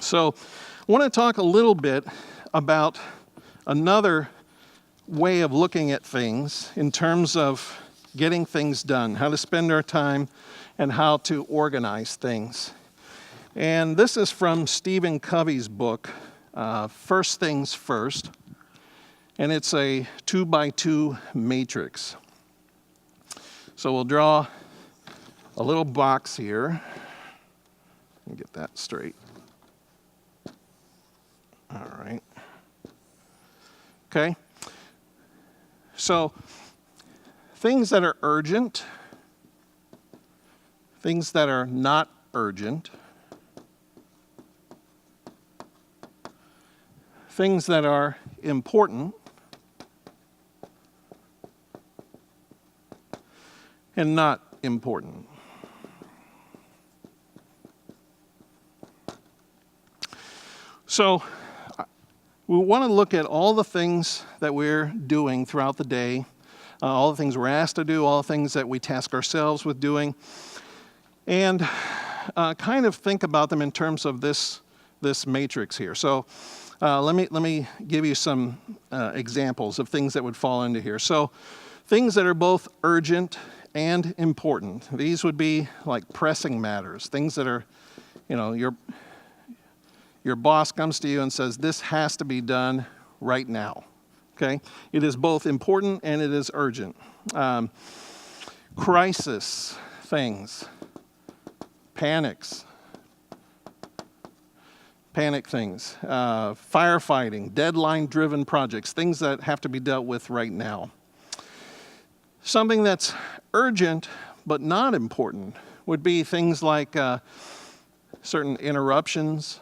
So I want to talk a little bit about another way of looking at things in terms of getting things done, how to spend our time, and how to organize things. And this is from Stephen Covey's book, First Things First, and it's a 2x2 matrix. So we'll draw a little box here. Let me get that straight. All right. Okay. So things that are urgent, things that are not urgent, things that are important, and not important. So we want to look at all the things that we're doing throughout the day, all the things we're asked to do, all the things that we task ourselves with doing, and kind of think about them in terms of this matrix here. So let me give you some examples of things that would fall into here. So things that are both urgent and important. These would be like pressing matters, things that are, your boss comes to you and says, this has to be done right now, okay? It is both important and it is urgent. Crisis things, panic things, firefighting, deadline-driven projects, things that have to be dealt with right now. Something that's urgent but not important would be things like certain interruptions,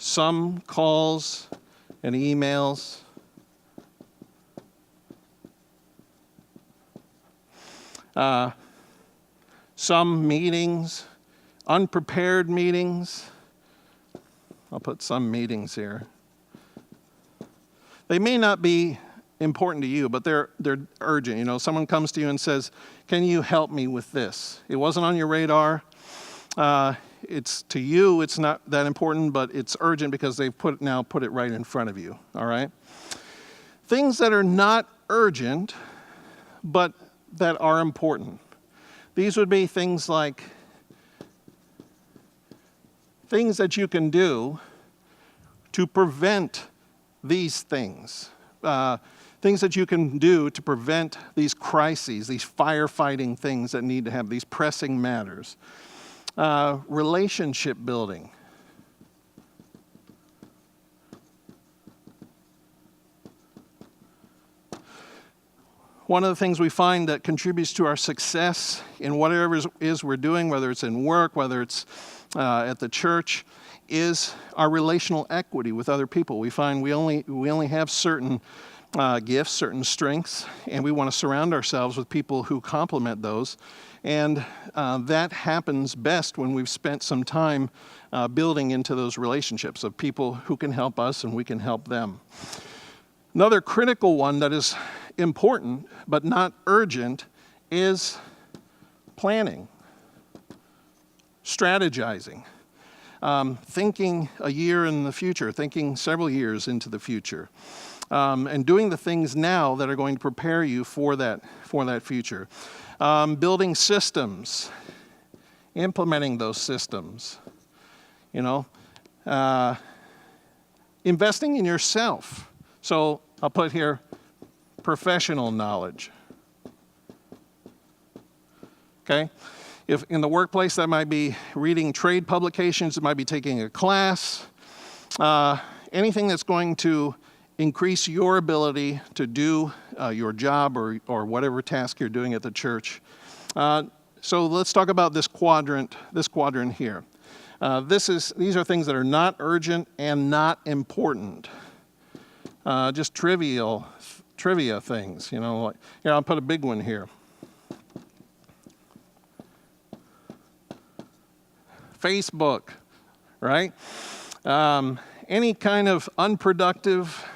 some calls and emails, some meetings, unprepared meetings. I'll put some meetings here. They may not be important to you, but they're urgent. Someone comes to you and says, can you help me with this? It wasn't on your radar. It's to you, it's not that important, but it's urgent because they've now put it right in front of you, all right? Things that are not urgent, but that are important. These would be things like things that you can do to prevent these things. Things that you can do to prevent these crises, these firefighting things that need to have, these pressing matters. Relationship building. One of the things we find that contributes to our success in whatever it is we're doing, whether it's in work, whether it's at the church, is our relational equity with other people. We find we only have certain gifts, certain strengths, and we want to surround ourselves with people who complement those. And that happens best when we've spent some time building into those relationships of people who can help us and we can help them. Another critical one that is important but not urgent is planning, strategizing, thinking a year in the future, thinking several years into the future. And doing the things now that are going to prepare you for that future. Building systems, implementing those systems, investing in yourself. So I'll put here professional knowledge. Okay? If in the workplace, that might be reading trade publications, it might be taking a class, anything that's going to increase your ability to do your job or whatever task you're doing at the church. So let's talk about this quadrant here. These are things that are not urgent and not important. Just trivia things, Here, I'll put a big one here. Facebook, right? Any kind of unproductive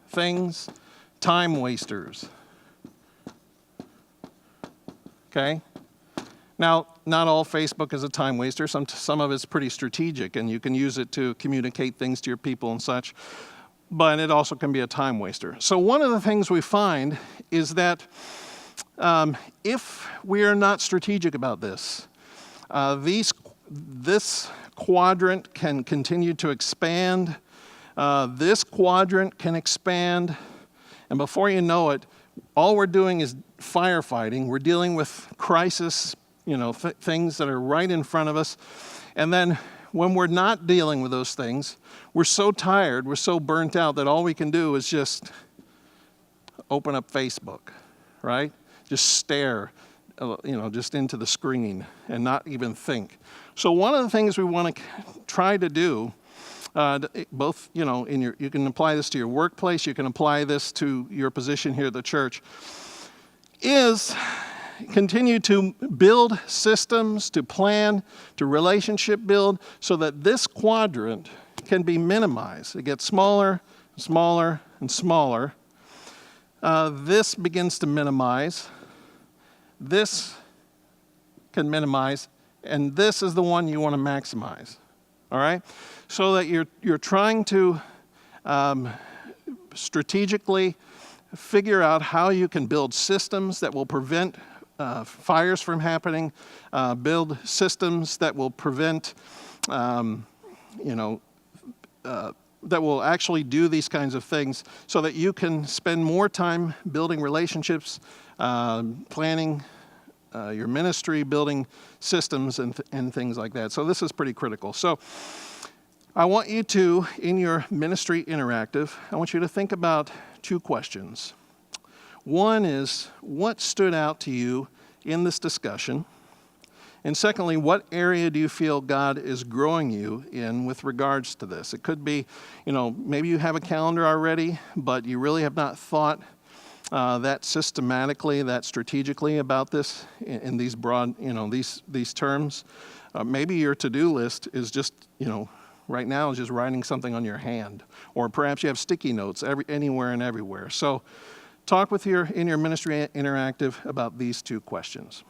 things, time wasters. Okay? Now, not all Facebook is a time waster. Some of it's pretty strategic, and you can use it to communicate things to your people and such, but it also can be a time waster. So one of the things we find is that if we are not strategic about this, this quadrant can continue to expand. This quadrant can expand. And before you know it, all we're doing is firefighting. We're dealing with crisis, things that are right in front of us. And then when we're not dealing with those things, we're so tired, we're so burnt out that all we can do is just open up Facebook, right? Just stare, just into the screen and not even think. So one of the things we want to try to do, both, you can apply this to your workplace, you can apply this to your position here at the church, is continue to build systems, to plan, to relationship build, so that this quadrant can be minimized. It gets smaller, smaller, and smaller. This begins to minimize. This can minimize, and this is the one you want to maximize. All right? So that you're trying to strategically figure out how you can build systems that will prevent fires from happening, build systems that will prevent, that will actually do these kinds of things so that you can spend more time building relationships, planning your ministry, building systems and things like that. So this is pretty critical. So I want you to, in your ministry interactive, I want you to think about two questions. One is, what stood out to you in this discussion? And secondly, what area do you feel God is growing you in with regards to this? It could be, maybe you have a calendar already, but you really have not thought that systematically, that strategically about this in these broad, these terms. Maybe your to-do list is just, right now is just writing something on your hand, or perhaps you have sticky notes anywhere and everywhere. So talk in your ministry interactive about these two questions.